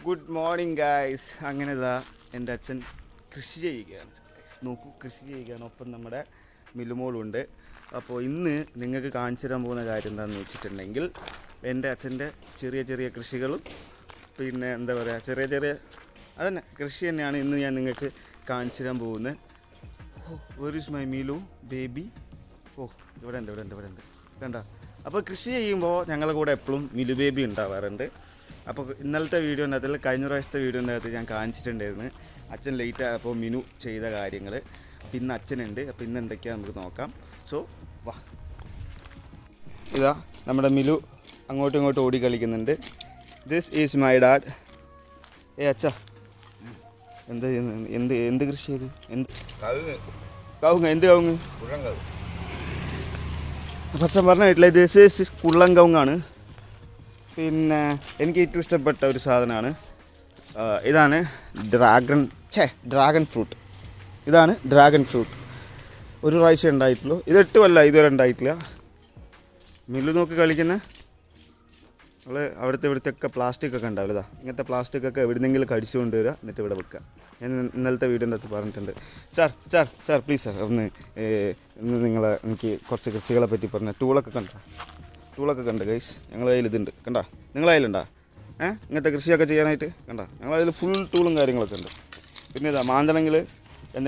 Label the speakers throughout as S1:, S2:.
S1: Good morning guys. അങ്ങനെ ഇതാ എൻ്റെ അച്ഛൻ കൃഷി ചെയ്യുകയാണ്. നോക്കൂ, കൃഷി ചെയ്യുകയാണ്. ഒപ്പം നമ്മുടെ മിലുമോളുണ്ട്. അപ്പോൾ ഇന്ന് നിങ്ങൾക്ക് കാണിച്ചു തരാൻ പോകുന്ന കാര്യം എന്താണെന്ന് വെച്ചിട്ടുണ്ടെങ്കിൽ എൻ്റെ അച്ഛൻ്റെ ചെറിയ ചെറിയ കൃഷികളും പിന്നെ എന്താ പറയുക ചെറിയ അതന്നെ കൃഷി തന്നെയാണ് ഇന്ന് ഞാൻ നിങ്ങൾക്ക് കാണിച്ചു തരാൻ പോകുന്നത്. Were is my Milu baby? ഇവിടെ ഉണ്ട് കണ്ട. അപ്പോൾ കൃഷി ചെയ്യുമ്പോൾ ഞങ്ങളുടെ കൂടെ എപ്പോഴും മിലു ബേബി ഉണ്ടാവാറുണ്ട്. അപ്പോൾ ഇന്നലത്തെ വീഡിയോൻ്റെ അകത്തിൽ കഴിഞ്ഞ പ്രാവശ്യത്തെ വീഡിയോൻ്റെ അകത്ത് ഞാൻ കാണിച്ചിട്ടുണ്ടായിരുന്നു അച്ഛൻ ലേറ്റ് ആയപ്പോൾ മിനു ചെയ്ത കാര്യങ്ങൾ. അപ്പോൾ ഇന്ന് അച്ഛനുണ്ട്. അപ്പോൾ ഇന്ന് എന്തൊക്കെയാണ് നമുക്ക് നോക്കാം. സോ വാ. ഇതാ നമ്മുടെ മിലു അങ്ങോട്ടും ഇങ്ങോട്ടും ഓടി കളിക്കുന്നുണ്ട്. This is my dad. അച്ഛാ എന്ത് ചെയ്യുന്നത്? എന്ത് കൃഷി ചെയ്ത്? കവുങ്ങ്? എന്ത് കവുങ്ങ്? അപ്പം അച്ഛൻ പറഞ്ഞിട്ടില്ല, ദിസ് ഈസ് കുള്ളൻ കവുങ്ങാണ്. പിന്നെ എനിക്ക് ഏറ്റവും ഇഷ്ടപ്പെട്ട ഒരു സാധനമാണ് ഇതാണ് ഡ്രാഗൺ ഫ്രൂട്ട്. ഇതാണ് ഡ്രാഗൺ ഫ്രൂട്ട്. ഒരു പ്രാവശ്യം ഉണ്ടായിട്ടുള്ളൂ. ഇത് 8 കൊല്ലം ഇതുവരെ ഉണ്ടായിട്ടില്ല. മില്ലു നോക്കി കളിക്കുന്ന നമ്മൾ ഇവിടുത്തെ ഒക്കെ പ്ലാസ്റ്റിക് ഒക്കെ ഉണ്ടാവില്ല. ഇതാ ഇങ്ങനത്തെ പ്ലാസ്റ്റിക് ഒക്കെ എവിടുന്നെങ്കിലും കടിച്ചു കൊണ്ടുവരിക, എന്നിട്ട് ഇവിടെ വെക്കുക. ഞാൻ ഇന്നലത്തെ വീഡിയോൻ്റെ അകത്ത് പറഞ്ഞിട്ടുണ്ട്. സാർ പ്ലീസ് സാർ ഒന്ന് എനിക്ക് കുറച്ച് കൃഷികളെ പറ്റി പറഞ്ഞ ടൂളൊക്കെ കണ്ട ഗൈസ്. ഞങ്ങളുടെ കയ്യിൽ ഇതുണ്ട്. കണ്ട, നിങ്ങളുടെ കയ്യിലുണ്ടോ ഇങ്ങനത്തെ കൃഷിയൊക്കെ ചെയ്യാനായിട്ട്? കണ്ട, ഞങ്ങളുടെ കയ്യിൽ ഫുൾ ടൂളും കാര്യങ്ങളൊക്കെ ഉണ്ട്. പിന്നെ ഇതാ മാന്തണമെങ്കിൽ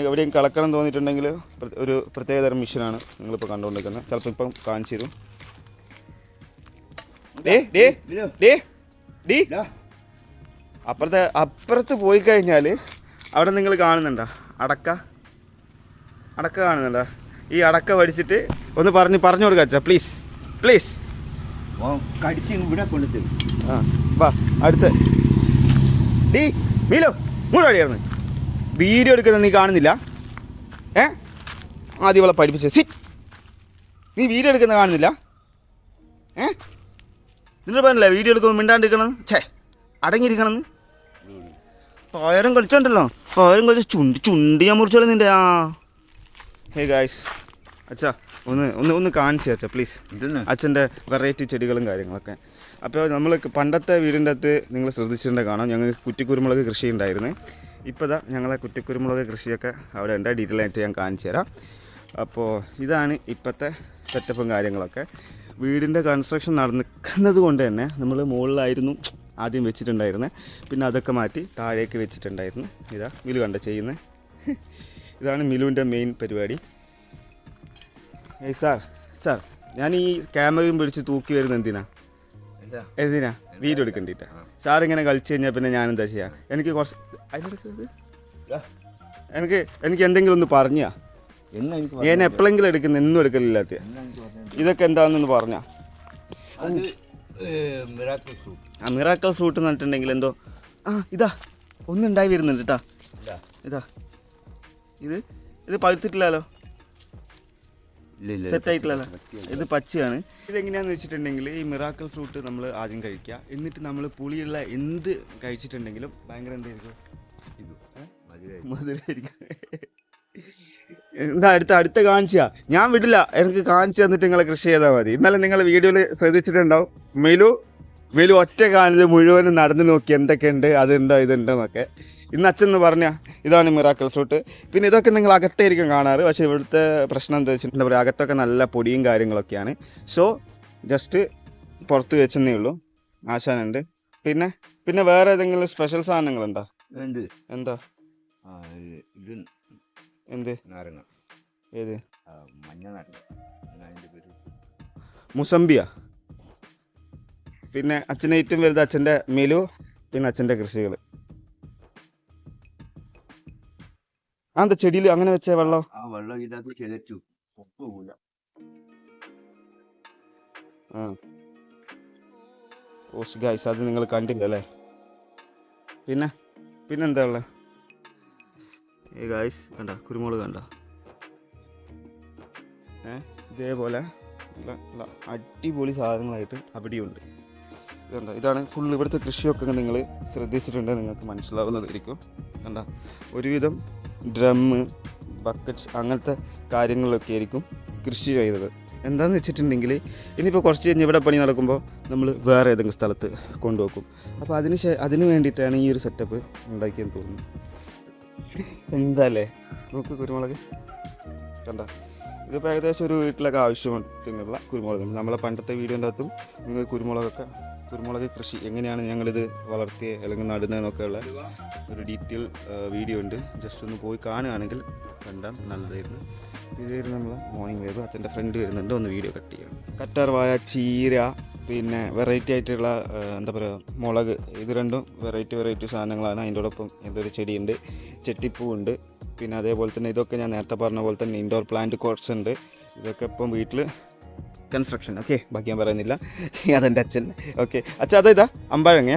S1: എവിടെയും കളക്കണം തോന്നിയിട്ടുണ്ടെങ്കിൽ ഒരു പ്രത്യേകതരം മെഷീനാണ് നിങ്ങളിപ്പോൾ കണ്ടുകൊണ്ടിരിക്കുന്നത്. ചിലപ്പോൾ ഇപ്പം കാണിച്ചു തരും. അപ്പുറത്ത് പോയി കഴിഞ്ഞാൽ അവിടെ നിങ്ങൾ കാണുന്നുണ്ടോ അടക്ക കാണുന്നുണ്ടോ? ഈ അടക്ക പഠിച്ചിട്ട് ഒന്ന് പറഞ്ഞു കൊടുക്കുക അച്ഛാ, പ്ലീസ്. വാ അടുത്ത്. മീലോ മൂടാടിയായിരുന്നു വീഡിയോ എടുക്കുന്നത് നീ കാണുന്നില്ല? ആദ്യം ഇവളെ പഠിപ്പിച്ച നീ വീഡിയോ എടുക്കുന്നത് കാണുന്നില്ല? നിന്നോട് പറഞ്ഞില്ലേ വീഡിയോ എടുക്കുമ്പോൾ മിണ്ടാണ്ടിരിക്കണം, അടങ്ങിയിരിക്കണമെന്ന്. പയറും കളിച്ചോണ്ടല്ലോ, പയറും കളിച്ച് ചുണ്ടി ഞാൻ മുറിച്ചോളൂ നിൻ്റെ. ഹേ ഗായ്സ്, അച്ഛാ ഒന്ന് കാണിച്ചു അച്ഛാ പ്ലീസ്, അച്ഛൻ്റെ വെറൈറ്റി ചെടികളും കാര്യങ്ങളൊക്കെ. അപ്പോൾ നമ്മൾ പണ്ടത്തെ വീടിൻ്റെ അകത്ത് നിങ്ങൾ ശ്രദ്ധിച്ചിട്ടുണ്ടെങ്കിൽ കാണാം, ഞങ്ങൾക്ക് കുറ്റിക്കുരുമുളക് കൃഷി ഉണ്ടായിരുന്നു. ഇപ്പോൾ ഇതാ ഞങ്ങളെ കുറ്റിക്കുരുമുളക് കൃഷിയൊക്കെ അവിടെ ഉണ്ട്. ഡീറ്റെയിൽ ആയിട്ട് ഞാൻ കാണിച്ചു തരാം. അപ്പോൾ ഇതാണ് ഇപ്പോഴത്തെ സെറ്റപ്പും കാര്യങ്ങളൊക്കെ. വീടിൻ്റെ കൺസ്ട്രക്ഷൻ നടക്കുന്നത് കൊണ്ട് തന്നെ നമ്മൾ മുകളിലായിരുന്നു ആദ്യം വെച്ചിട്ടുണ്ടായിരുന്നത്. പിന്നെ അതൊക്കെ മാറ്റി താഴേക്ക് വെച്ചിട്ടുണ്ടായിരുന്നു. ഇതാ മിലു കണ്ട ചെയ്യുന്നത്. ഇതാണ് മിലുവിൻ്റെ മെയിൻ പരിപാടി. സാർ ഞാൻ ഈ ക്യാമറയും പിടിച്ച് തൂക്കി വരുന്നത് എന്തിനാ വീഡിയോ എടുക്കണ്ടിട്ടാ? സാർ ഇങ്ങനെ കളിച്ചു കഴിഞ്ഞാൽ പിന്നെ ഞാൻ എന്താ ചെയ്യാ? എനിക്ക് കുറച്ച് എനിക്ക് എന്തെങ്കിലും ഒന്ന് പറഞ്ഞാ. ഞാൻ എപ്പോഴെങ്കിലും എടുക്കുന്ന, എന്നും എടുക്കലില്ലാത്ത. ഇതൊക്കെ എന്താണെന്നൊന്ന് പറഞ്ഞാ. മിറാക്കിൾ ഫ്രൂട്ട് എന്ന് പറഞ്ഞിട്ടുണ്ടെങ്കിൽ എന്തോ ഇതാ ഒന്നുണ്ടായി വരുന്നുണ്ട് കേട്ടാ. ഇതാ ഇത് പഴുത്തിട്ടില്ലല്ലോ, സെറ്റായിട്ടില്ലല്ലോ. ഇത് പച്ചയാണ്. ഇതെങ്ങനെയാണെന്ന് വെച്ചിട്ടുണ്ടെങ്കിൽ ഈ മിറാക്കിൾ ഫ്രൂട്ട് നമ്മൾ ആദ്യം കഴിക്കുക. എന്നിട്ട് നമ്മൾ പുളിയുള്ള എന്ത് കഴിച്ചിട്ടുണ്ടെങ്കിലും ഭയങ്കര എന്തായിരിക്കും? മധുരമായിരിക്കും. എന്താ അടുത്ത കാണിച്ചാ? ഞാൻ വിടില്ല, എനിക്ക് കാണിച്ചു തന്നിട്ട് നിങ്ങളെ കൃഷി ചെയ്താൽ മതി. ഇന്നലെ നിങ്ങൾ വീഡിയോയിൽ ശ്രദ്ധിച്ചിട്ടുണ്ടാവും, മെലു ഒറ്റ കാണിച്ച് മുഴുവനും നടന്നു നോക്കി എന്തൊക്കെയുണ്ട്, അതുണ്ടോ ഇതുണ്ടോന്നൊക്കെ. ഇന്ന് അച്ഛൻ പറഞ്ഞാൽ ഇതാണ് മിറാക്കിൾ ഫ്രൂട്ട്. പിന്നെ ഇതൊക്കെ നിങ്ങൾ അകത്തായിരിക്കും കാണാറ്. പക്ഷേ ഇവിടുത്തെ പ്രശ്നം എന്താ വെച്ചിട്ടുണ്ടെങ്കിൽ എന്താ പറയുക, അകത്തൊക്കെ നല്ല പൊടിയും കാര്യങ്ങളൊക്കെയാണ്. സോ ജസ്റ്റ് പുറത്ത് വെച്ചെന്നേ ഉള്ളൂ. ആശാനുണ്ട്. പിന്നെ വേറെ ഏതെങ്കിലും സ്പെഷ്യൽ സാധനങ്ങളുണ്ടോ? എന്താ എന്ത്? ഏത്? മുസംബിയ. പിന്നെ അച്ഛൻ്റെ ഏറ്റവും വലുത് അച്ഛൻ്റെ മിലു, പിന്നെ അച്ഛൻ്റെ കൃഷികൾ. എന്താ ചെടിയിൽ അങ്ങനെ വെച്ച വെള്ളം ഗൈസ് അത് നിങ്ങൾ കണ്ടില്ല അല്ലേ? പിന്നെന്താ ഉള്ളത്? ഗൈസ് കണ്ട കുരുമുളക് കണ്ട ഇതേപോലെ നല്ല അടിപൊളി സാധനങ്ങളായിട്ട് അവിടെയുണ്ട്. ഇതാണ് ഫുൾ ഇവിടുത്തെ കൃഷിയൊക്കെ നിങ്ങൾ ശ്രദ്ധിച്ചിട്ടുണ്ടെങ്കിൽ നിങ്ങൾക്ക് മനസ്സിലാവുന്നതായിരിക്കും. കണ്ട ഒരുവിധം ഡ്രമ്മ്, ബക്കറ്റ്സ് അങ്ങനത്തെ കാര്യങ്ങളൊക്കെ ആയിരിക്കും കൃഷി ചെയ്തത്. എന്താണെന്ന് വെച്ചിട്ടുണ്ടെങ്കിൽ ഇനിയിപ്പോൾ കുറച്ച് കഴിഞ്ഞ് ഇവിടെ പണി നടക്കുമ്പോൾ നമ്മൾ വേറെ ഏതെങ്കിലും സ്ഥലത്ത് കൊണ്ടുവെക്കും. അപ്പോൾ അതിന് വേണ്ടിയിട്ടാണ് ഈ ഒരു സെറ്റപ്പ് ഉണ്ടാക്കിയെന്ന് തോന്നുന്നു. എന്താല്ലേ നോക്ക് കുരുമുളക് കണ്ട. ഇതിപ്പോൾ ഏകദേശം ഒരു വീട്ടിലൊക്കെ ആവശ്യത്തിനുള്ള കുരുമുളക്. നമ്മളെ പണ്ടത്തെ വീഡിയോൻ്റെ അകത്തും നിങ്ങൾ കുരുമുളക് കൃഷി എങ്ങനെയാണ് ഞങ്ങളിത് വളർത്തിയ അല്ലെങ്കിൽ നടുന്നതെന്നൊക്കെയുള്ള ഒരു ഡീറ്റെയിൽ വീഡിയോ ഉണ്ട്. ജസ്റ്റ് ഒന്ന് പോയി കാണുകയാണെങ്കിൽ കണ്ടാൽ നല്ലതായിരുന്നു. ഇതായിരുന്നു നമ്മൾ മോർണിംഗ് വേവ്. അച്ഛൻ്റെ ഫ്രണ്ട് വരുന്നുണ്ട്, ഒന്ന് വീഡിയോ കട്ട് ചെയ്യണം. കറ്റാർവാഴ, ചീര, പിന്നെ വെറൈറ്റി ആയിട്ടുള്ള എന്താ പറയുക മുളക്, ഇത് രണ്ടും വെറൈറ്റി സാധനങ്ങളാണ്. അതിൻ്റെ ഒപ്പം എന്തൊരു ചെടിയുണ്ട്, ചെട്ടിപ്പൂവുണ്ട്. പിന്നെ അതേപോലെ തന്നെ ഇതൊക്കെ ഞാൻ നേരത്തെ പറഞ്ഞ പോലെ തന്നെ ഇൻഡോർ പ്ലാന്റ് കോർട്സ് ഉണ്ട്. ഇതൊക്കെ ഇപ്പം വീട്ടിൽ കൺസ്ട്രക്ഷൻ. ഓക്കെ, ബാക്കി ഞാൻ പറയുന്നില്ല. അതെൻ്റെ അച്ഛൻ. ഓക്കെ അച്ഛൻ, അതാ അമ്പഴങ്ങ.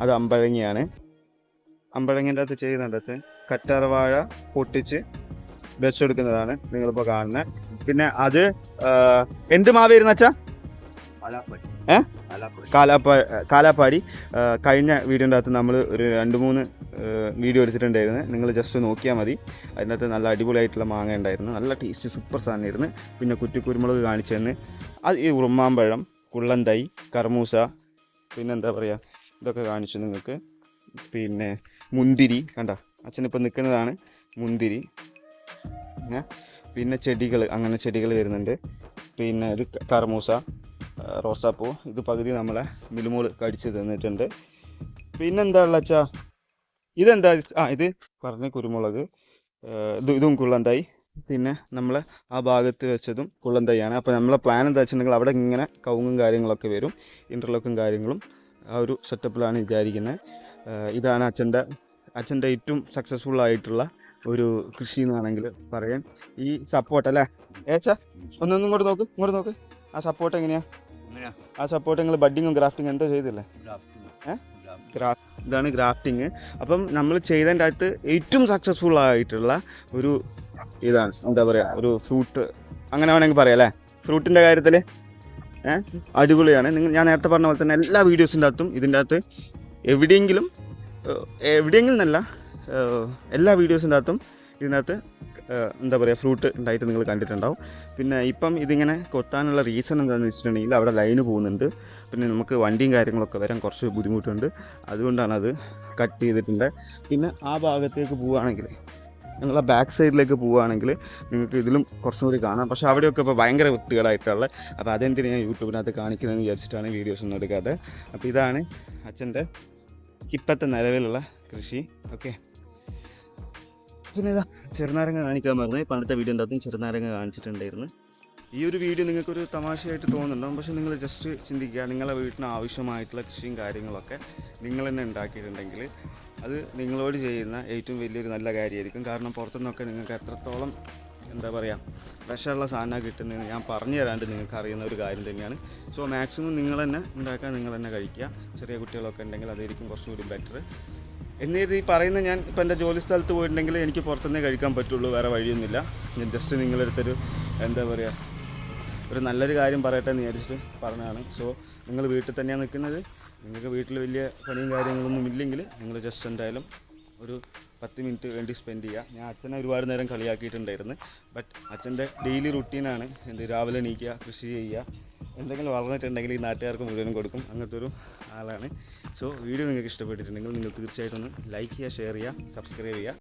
S1: അത് അമ്പഴങ്ങയാണ്. അമ്പഴങ്ങൻ്റെ അകത്ത് ചെയ്യുന്നുണ്ട് അച്ഛൻ. കറ്റാർവാഴ പൊട്ടിച്ച് വെച്ചെടുക്കുന്നതാണ് നിങ്ങളിപ്പോൾ കാണുന്നത്. പിന്നെ അത് എന്ത് മാവായിരുന്നു അച്ഛാ? കാലാപ്പാടി. കഴിഞ്ഞ വീഡിയോൻ്റെ അകത്ത് നമ്മൾ ഒരു 2-3 വീഡിയോ എടുത്തിട്ടുണ്ടായിരുന്നു. നിങ്ങൾ ജസ്റ്റ് നോക്കിയാൽ മതി. അതിനകത്ത് നല്ല അടിപൊളിയായിട്ടുള്ള മാങ്ങ ഉണ്ടായിരുന്നു. നല്ല ടേസ്റ്റ്, സൂപ്പർ സാധനമായിരുന്നു. പിന്നെ കുറ്റിക്കുരുമുളക് കാണിച്ചു തന്ന്, അത് ഈ ഉറുമാമ്പഴം, കുള്ളന്തൈ, കർമൂസ, പിന്നെന്താ പറയുക, ഇതൊക്കെ കാണിച്ചു നിങ്ങൾക്ക്. പിന്നെ മുന്തിരി കണ്ട, അച്ഛനിപ്പോൾ നിൽക്കുന്നതാണ് മുന്തിരി. പിന്നെ ചെടികൾ, അങ്ങനെ ചെടികൾ വരുന്നുണ്ട്. പിന്നെ ഒരു കർമൂസ, റോസാപ്പൂ. ഇത് പകുതി നമ്മളെ മിലുമോള് കടിച്ച് തന്നിട്ടുണ്ട്. പിന്നെന്താ ഉള്ള അച്ഛാ? ഇതെന്താ? ഇത് പറഞ്ഞ കുരുമുളക്. ഇതും കുള്ളന്തൈ. പിന്നെ നമ്മൾ ആ ഭാഗത്ത് വെച്ചതും കുള്ളന്തൈയാണ്. അപ്പോൾ നമ്മളെ പ്ലാൻ എന്താ വെച്ചിട്ടുണ്ടെങ്കിൽ അവിടെ ഇങ്ങനെ കവുങ്ങും കാര്യങ്ങളൊക്കെ വരും, ഇൻ്റർലോക്കും കാര്യങ്ങളും. ആ ഒരു സെറ്റപ്പിലാണ് വിചാരിക്കുന്നത്. ഇതാണ് അച്ഛൻ്റെ ഏറ്റവും സക്സസ്ഫുൾ ആയിട്ടുള്ള ഒരു കൃഷി എന്നാണെങ്കിൽ പറയാം. ഈ സപ്പോർട്ട് അല്ലേ ഏച്ചാ? ഒന്നൊന്നും ഇങ്ങോട്ട് നോക്ക്. ആ സപ്പോർട്ട് എങ്ങനെയാ? ആ സപ്പോർട്ട് നിങ്ങൾ ബഡ്ഡിങ്ങും ഗ്രാഫ്റ്റിങ്ങും എന്താ ചെയ്തില്ലേ? ഇതാണ് ഗ്രാഫ്റ്റിങ്. അപ്പം നമ്മൾ ചെയ്തതിൻ്റെ അകത്ത് ഏറ്റവും സക്സസ്ഫുൾ ആയിട്ടുള്ള ഒരു ഇതാണ്, എന്താ പറയുക, ഒരു ഫ്രൂട്ട് അങ്ങനെ വേണമെങ്കിൽ പറയാം അല്ലേ? ഫ്രൂട്ടിൻ്റെ കാര്യത്തിൽ അടിപൊളിയാണ്. ഞാൻ നേരത്തെ പറഞ്ഞ പോലെ തന്നെ എല്ലാ വീഡിയോസിൻ്റെ അകത്തും ഇതിൻ്റെ അകത്ത് എവിടെയെങ്കിലും എന്നല്ല, എല്ലാ വീഡിയോസിൻ്റെ അകത്തും ഇതിനകത്ത് എന്താ പറയുക ഫ്രൂട്ട് ഉണ്ടായിട്ട് നിങ്ങൾ കണ്ടിട്ടുണ്ടാവും. പിന്നെ ഇപ്പം ഇതിങ്ങനെ കൊത്താനുള്ള റീസൺ എന്താണെന്ന് വെച്ചിട്ടുണ്ടെങ്കിൽ അവിടെ ലൈന് പോകുന്നുണ്ട്. പിന്നെ നമുക്ക് വണ്ടിയും കാര്യങ്ങളൊക്കെ വരാൻ കുറച്ച് ബുദ്ധിമുട്ടുണ്ട്. അതുകൊണ്ടാണ് അത് കട്ട് ചെയ്തിട്ടുണ്ട്. പിന്നെ ആ ഭാഗത്തേക്ക് പോവുകയാണെങ്കിൽ, ഞങ്ങൾ ആ ബാക്ക് സൈഡിലേക്ക് പോവുകയാണെങ്കിൽ നിങ്ങൾക്ക് ഇതിലും കുറച്ചും കൂടി കാണാം. പക്ഷേ അവിടെയൊക്കെ ഇപ്പോൾ ഭയങ്കര വൃത്തികേടായിട്ടുള്ള. അപ്പോൾ അതെന്തിനാണ് ഞാൻ യൂട്യൂബിനകത്ത് കാണിക്കണമെന്ന് വിചാരിച്ചിട്ടാണ് വീഡിയോസ് ഒന്നും എടുക്കാതെ. അപ്പോൾ ഇതാണ് അച്ഛൻ്റെ ഇപ്പോഴത്തെ നിലവിലുള്ള കൃഷി. ഓക്കെ, പിന്നെ ഇതാ ചെറുനാരങ്ങ കാണിക്കാൻ പറഞ്ഞത്. പണ്ടത്തെ വീഡിയോൻ്റെ അകത്തും ചെറുനാരങ്ങ കാണിച്ചിട്ടുണ്ടായിരുന്നു. ഈ ഒരു വീഡിയോ നിങ്ങൾക്കൊരു തമാശയായിട്ട് തോന്നുന്നുണ്ടാവും. പക്ഷേ നിങ്ങൾ ജസ്റ്റ് ചിന്തിക്കുക, നിങ്ങളെ വീട്ടിന് ആവശ്യമായിട്ടുള്ള കൃഷിയും കാര്യങ്ങളൊക്കെ നിങ്ങൾ തന്നെ ഉണ്ടാക്കിയിട്ടുണ്ടെങ്കിൽ അത് നിങ്ങളോട് ചെയ്യുന്ന ഏറ്റവും വലിയൊരു നല്ല കാര്യമായിരിക്കും. കാരണം പുറത്തുനിന്നൊക്കെ നിങ്ങൾക്ക് എത്രത്തോളം എന്താ പറയുക വിഷമുള്ള സാധനം കിട്ടുന്നതെന്ന് ഞാൻ പറഞ്ഞു തരാണ്ട് നിങ്ങൾക്ക് അറിയുന്ന ഒരു കാര്യം തന്നെയാണ്. സോ മാക്സിമം നിങ്ങൾ തന്നെ ഉണ്ടാക്കാൻ, നിങ്ങൾ തന്നെ കഴിക്കുക. ചെറിയ കുട്ടികളൊക്കെ ഉണ്ടെങ്കിൽ അതായിരിക്കും കുറച്ചുകൂടി ബെറ്റർ. എന്നീത് ഈ പറയുന്ന, ഞാൻ ഇപ്പോൾ എൻ്റെ ജോലി സ്ഥലത്ത് പോയിട്ടുണ്ടെങ്കിൽ എനിക്ക് പുറത്തുനിന്നേ കഴിക്കാൻ പറ്റുള്ളൂ, വേറെ വഴിയൊന്നുമില്ല. ഞാൻ ജസ്റ്റ് നിങ്ങളെടുത്തൊരു എന്താ പറയുക ഒരു നല്ലൊരു കാര്യം പറയട്ടെ എന്ന് വിചാരിച്ചിട്ട് പറഞ്ഞതാണ്. സോ നിങ്ങൾ വീട്ടിൽ തന്നെയാണ് നിൽക്കുന്നത്, നിങ്ങൾക്ക് വീട്ടിൽ വലിയ പണിയും കാര്യങ്ങളൊന്നും ഇല്ലെങ്കിൽ നിങ്ങൾ ജസ്റ്റ് എന്തായാലും ഒരു 10 മിനിറ്റ് വേണ്ടി സ്പെൻഡ് ചെയ്യുക. ഞാൻ അച്ഛനെ ഒരുപാട് നേരം കളിയാക്കിയിട്ടുണ്ടായിരുന്നു. ബട്ട് അച്ഛൻ്റെ ഡെയിലി റുട്ടീനാണ് രാവിലെ എണീക്കുക, കൃഷി ചെയ്യുക, എന്തെങ്കിലും വളർന്നിട്ടുണ്ടെങ്കിൽ ഈ നാട്ടുകാർക്ക് മുഴുവനും കൊടുക്കും, അങ്ങനത്തെ ഒരു ആളാണ്. സോ വീഡിയോ നിങ്ങൾക്ക് ഇഷ്ടപ്പെട്ടിട്ടുണ്ടെങ്കിൽ നിങ്ങൾ തീർച്ചയായിട്ടും ഒന്ന് ലൈക്ക് ചെയ്യുക, ഷെയർ ചെയ്യുക, സബ്സ്ക്രൈബ് ചെയ്യുക.